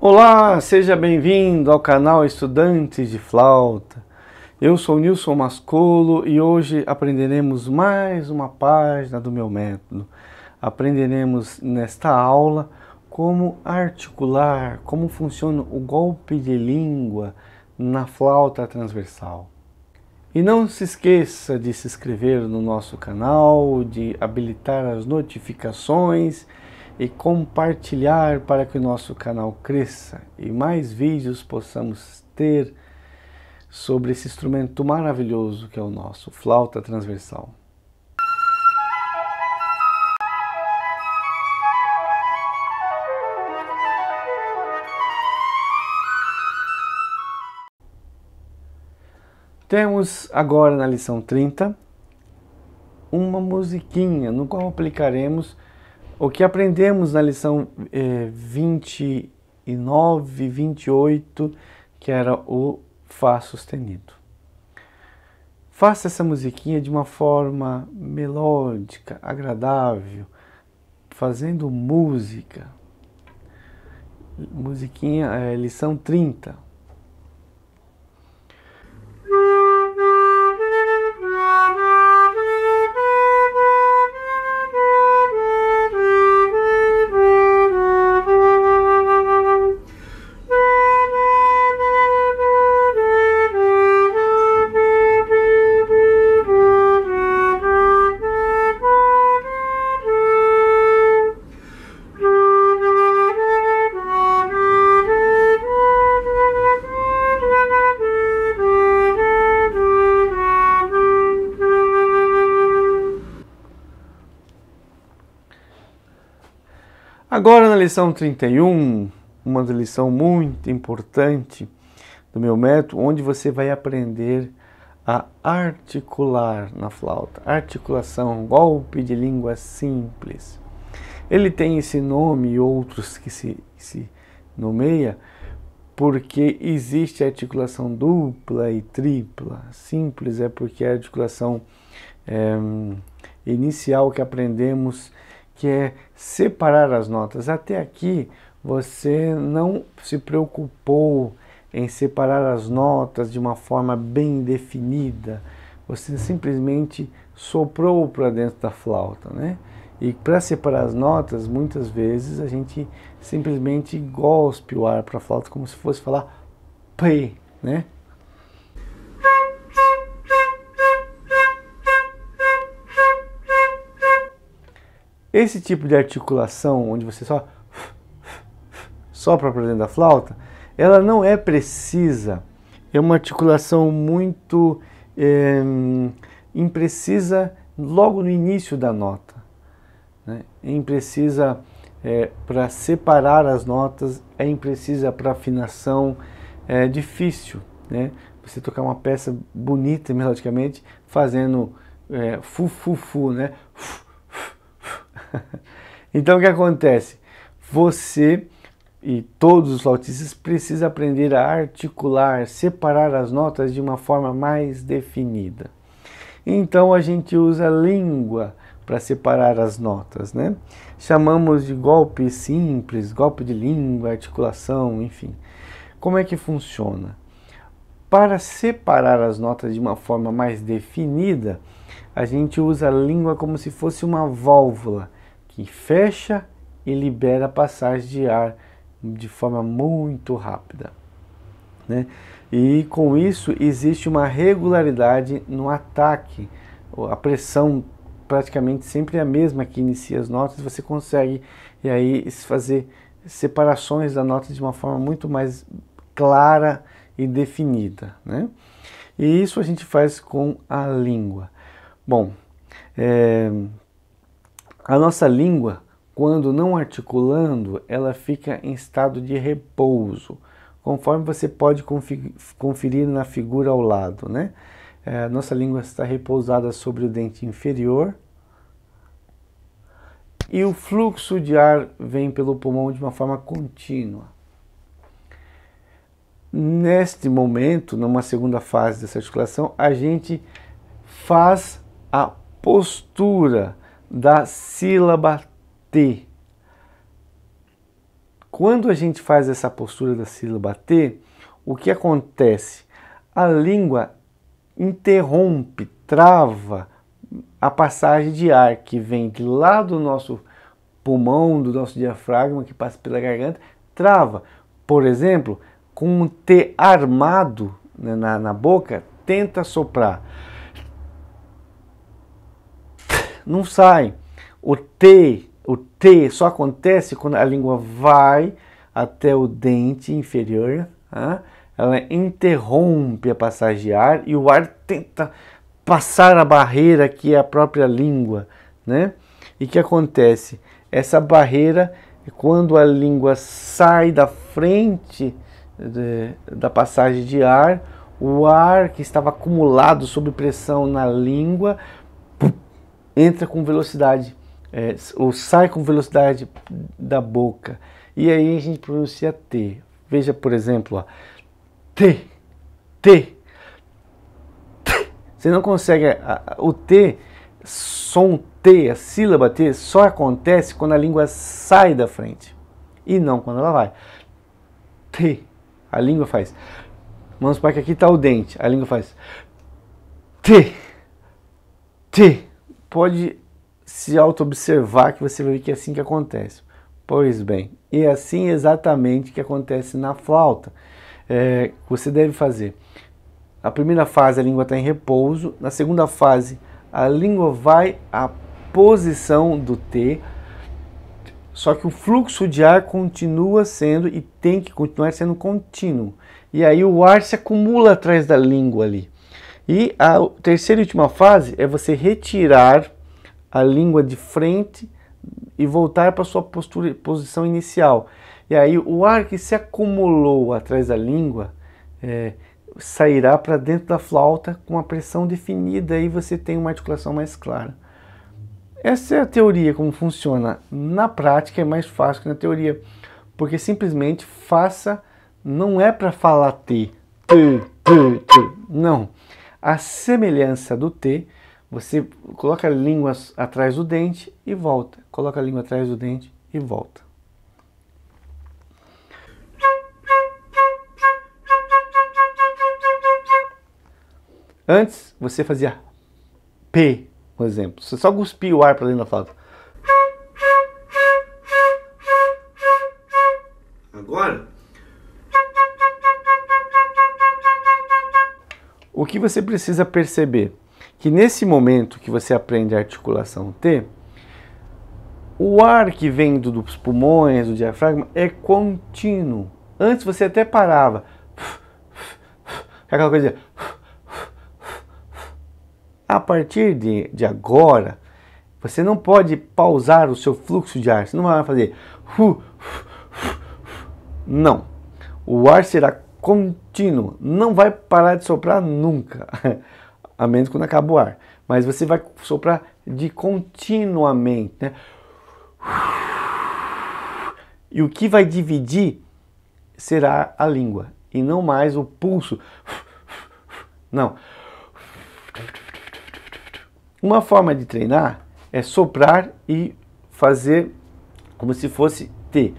Olá, seja bem-vindo ao canal Estudantes de Flauta. Eu sou Nilson Mascolo e hoje aprenderemos mais uma página do meu método. Aprenderemos nesta aula como articular, como funciona o golpe de língua na flauta transversal. E não se esqueça de se inscrever no nosso canal, de habilitar as notificações e compartilhar para que o nosso canal cresça e mais vídeos possamos ter sobre esse instrumento maravilhoso que é o nosso flauta transversal. Temos agora na lição 30 uma musiquinha no qual aplicaremos o que aprendemos na lição 29 e 28, que era o Fá sustenido. Faça essa musiquinha de uma forma melódica, agradável, fazendo música. Musiquinha, lição 30. Agora na lição 31, uma lição muito importante do meu método, onde você vai aprender a articular na flauta. Articulação, golpe de língua simples. Ele tem esse nome e outros que se nomeia porque existe articulação dupla e tripla. Simples é porque é a articulação inicial que aprendemos, que é separar as notas. Até aqui você não se preocupou em separar as notas de uma forma bem definida. Você simplesmente soprou para dentro da flauta, né? E para separar as notas, muitas vezes a gente simplesmente gospe o ar para a flauta como se fosse falar P, né? Esse tipo de articulação, onde você sopra para dentro da flauta, ela não é precisa. É uma articulação muito imprecisa logo no início da nota, né? É imprecisa para separar as notas, é imprecisa para afinação, é difícil, né? Você tocar uma peça bonita melodicamente, fazendo fu, né? Então o que acontece? Você e todos os flautistas precisam aprender a articular, separar as notas de uma forma mais definida. Então a gente usa a língua para separar as notas, né? Chamamos de golpe simples, golpe de língua, articulação, enfim. Como é que funciona? Para separar as notas de uma forma mais definida, a gente usa a língua como se fosse uma válvula que fecha e libera a passagem de ar de forma muito rápida, né? E com isso existe uma regularidade no ataque. A pressão praticamente sempre é a mesma que inicia as notas. Você consegue e aí fazer separações da nota de uma forma muito mais clara e definida, né? E isso a gente faz com a língua. Bom, a nossa língua, quando não articulando, ela fica em estado de repouso, conforme você pode conferir na figura ao lado, né? A nossa língua está repousada sobre o dente inferior e o fluxo de ar vem pelo pulmão de uma forma contínua. Neste momento, numa segunda fase dessa articulação, a gente faz a postura da sílaba T, quando a gente faz essa postura da sílaba T, o que acontece? A língua interrompe, trava a passagem de ar que vem de lá do nosso pulmão, do nosso diafragma, que passa pela garganta, trava. Por exemplo, com um T armado, né, na boca, tenta soprar. Não sai. O T só acontece quando a língua vai até o dente inferior, né? Ela interrompe a passagem de ar e o ar tenta passar a barreira que é a própria língua, né? E o que acontece? Essa barreira, quando a língua sai da frente da passagem de ar, o ar que estava acumulado sob pressão na língua entra com velocidade, ou sai com velocidade da boca. E aí a gente pronuncia T. Veja, por exemplo, ó, T, T, T. Você não consegue, o T, som T, a sílaba T, só acontece quando a língua sai da frente e não quando ela vai. T, a língua faz. Vamos supor que aqui está o dente, a língua faz T, T. Pode se auto-observar que você vai ver que é assim que acontece. Pois bem, e é assim exatamente que acontece na flauta. Você deve fazer. A primeira fase a língua está em repouso, na segunda fase a língua vai à posição do T, só que o fluxo de ar continua sendo e tem que continuar sendo contínuo. E aí o ar se acumula atrás da língua ali. E a terceira e última fase é você retirar a língua de frente e voltar para a sua posição inicial. E aí o ar que se acumulou atrás da língua sairá para dentro da flauta com a pressão definida e você tem uma articulação mais clara. Essa é a teoria, como funciona. Na prática é mais fácil que na teoria, porque simplesmente faça, não é para falar T, não. A semelhança do T, você coloca a língua atrás do dente e volta. Coloca a língua atrás do dente e volta. Antes, você fazia P, por exemplo. Você só cuspia o ar para dentro da flauta. Agora, o que você precisa perceber? Que nesse momento que você aprende a articulação T, o ar que vem dos pulmões, do diafragma, é contínuo. Antes você até parava. Aquela coisa. A partir de agora, você não pode pausar o seu fluxo de ar. Você não vai fazer. Não. O ar será contínuo. Não vai parar de soprar nunca. A menos quando acaba o ar. Mas você vai soprar de continuamente, né? E o que vai dividir será a língua. E não mais o pulso. Não. Uma forma de treinar é soprar e fazer como se fosse T.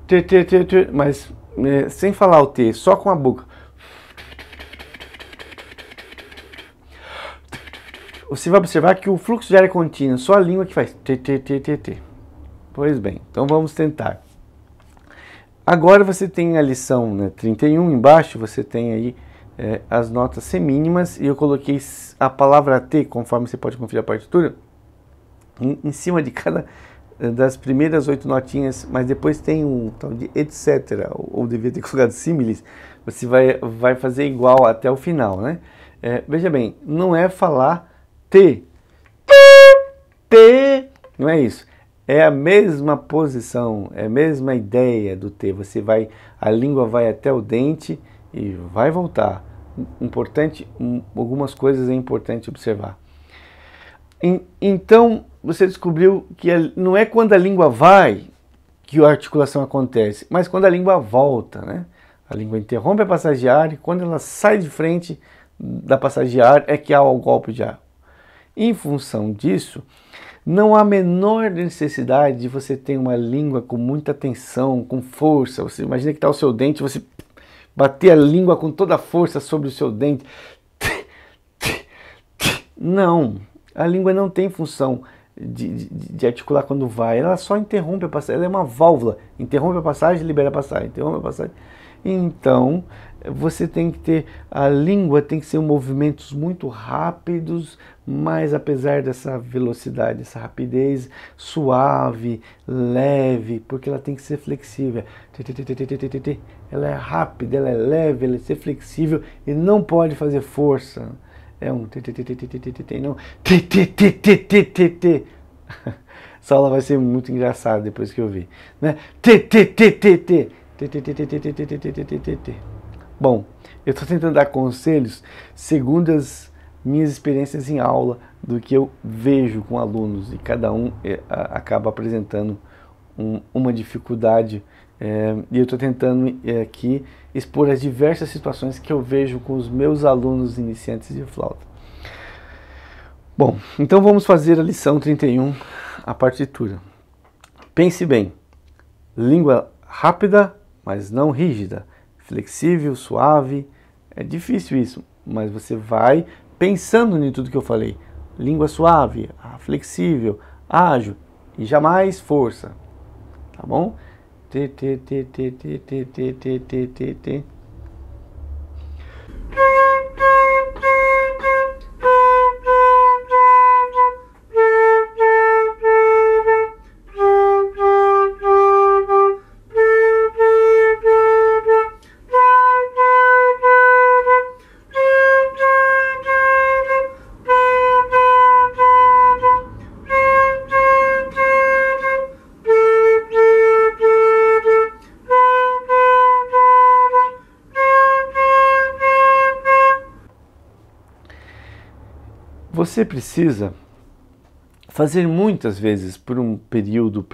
T, T, T, T, mas sem falar o T, só com a boca. Você vai observar que o fluxo de ar é contínuo, só a língua que faz T, T, T, T, T. Pois bem, então vamos tentar. Agora você tem a lição, né, 31, embaixo você tem aí as notas semínimas, e eu coloquei a palavra T, conforme você pode conferir a partitura, em cima de cada das primeiras 8 notinhas, mas depois tem um tal de etc, ou devia ter colocado símiles, você vai fazer igual até o final, né? Veja bem, não é falar T, T, não é isso. É a mesma posição, é a mesma ideia do T. A língua vai até o dente e vai voltar. Algumas coisas é importante observar. Então, você descobriu que não é quando a língua vai que a articulação acontece, mas quando a língua volta, né? A língua interrompe a passagem de ar e quando ela sai de frente da passagem de ar é que há o golpe de ar. Em função disso, não há a menor necessidade de você ter uma língua com muita tensão, com força. Você imagina que está o seu dente, você bater a língua com toda a força sobre o seu dente. Não, a língua não tem função de articular quando vai, ela só interrompe a passagem, ela é uma válvula, interrompe a passagem, libera a passagem, interrompe a passagem. Então, você tem que ter, a língua tem que ser movimentos muito rápidos, mas apesar dessa velocidade, essa rapidez, suave, leve, porque ela tem que ser flexível. Ela é rápida, ela é leve, ela tem que ser flexível e não pode fazer força. É um não. Essa aula vai ser muito engraçada depois que eu ver, né? Bom, eu estou tentando dar conselhos segundo as minhas experiências em aula, do que eu vejo com alunos, e cada um acaba apresentando uma dificuldade, e eu estou tentando aqui expor as diversas situações que eu vejo com os meus alunos iniciantes de flauta. Bom, então vamos fazer a lição 31, a partitura. Pense bem, língua rápida, mas não rígida, flexível, suave. É difícil isso, mas você vai pensando em tudo que eu falei. Língua suave, flexível, ágil e jamais força. Tá bom? Você precisa fazer muitas vezes por um período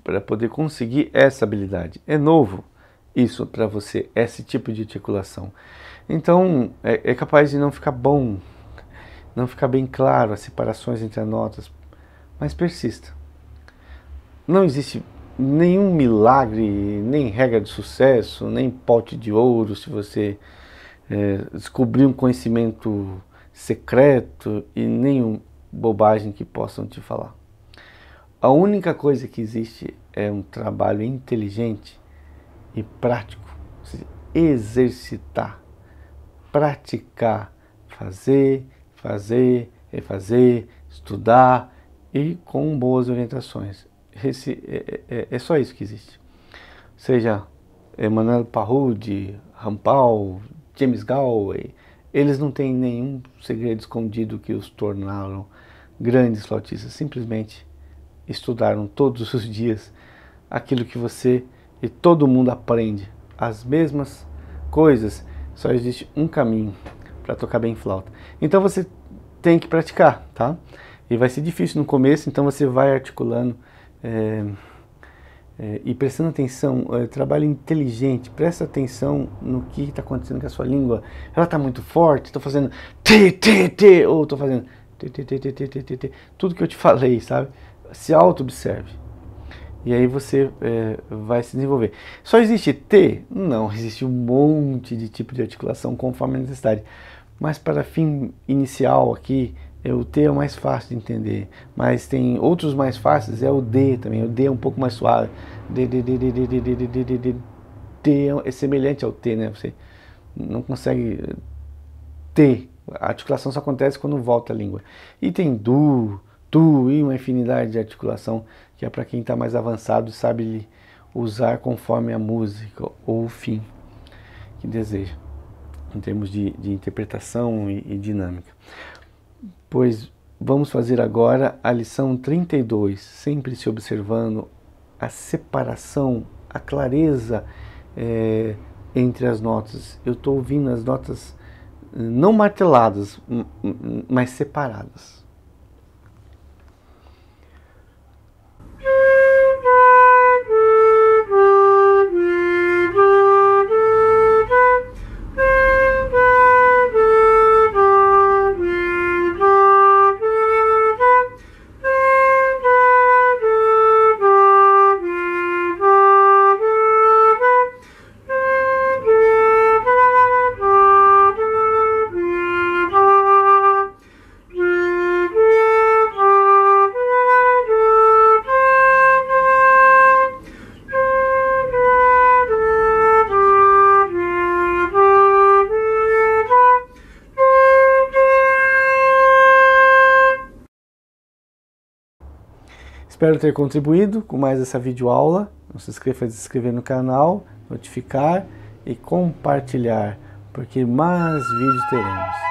para poder conseguir essa habilidade. É novo isso para você, esse tipo de articulação. Então é capaz de não ficar bom, não ficar bem claro as separações entre as notas, mas persista. Não existe nenhum milagre, nem regra de sucesso, nem pote de ouro se você descobrir um conhecimento secreto e nenhuma bobagem que possam te falar. A única coisa que existe é um trabalho inteligente e prático, ou seja, exercitar, praticar, fazer, refazer, estudar e com boas orientações. É só isso que existe. Seja Emmanuel Parroud, Rampal, James Galway, eles não têm nenhum segredo escondido que os tornaram grandes flautistas. Simplesmente estudaram todos os dias aquilo que você e todo mundo aprende. As mesmas coisas, só existe um caminho para tocar bem flauta. Então você tem que praticar, tá? E vai ser difícil no começo, então você vai articulando e prestando atenção, trabalho inteligente, presta atenção no que está acontecendo com a sua língua. Ela está muito forte, estou fazendo t, ou estou fazendo t, tudo que eu te falei, sabe? Se auto-observe. E aí você vai se desenvolver. Só existe T? Não, existe um monte de tipo de articulação conforme a necessidade. Mas para fim inicial aqui, o T é o mais fácil de entender, mas tem outros mais fáceis, é o D também, o D é um pouco mais suave, D é semelhante ao T, né? Você não consegue T, a articulação só acontece quando volta a língua. E tem Du, Tu e uma infinidade de articulação que é para quem está mais avançado e sabe usar conforme a música ou o fim que deseja, em termos de interpretação e dinâmica. Pois vamos fazer agora a lição 32, sempre se observando a separação, a clareza entre as notas. Eu estou ouvindo as notas não marteladas, mas separadas. Espero ter contribuído com mais essa videoaula. Não se esqueça de se inscrever no canal, notificar e compartilhar, porque mais vídeos teremos.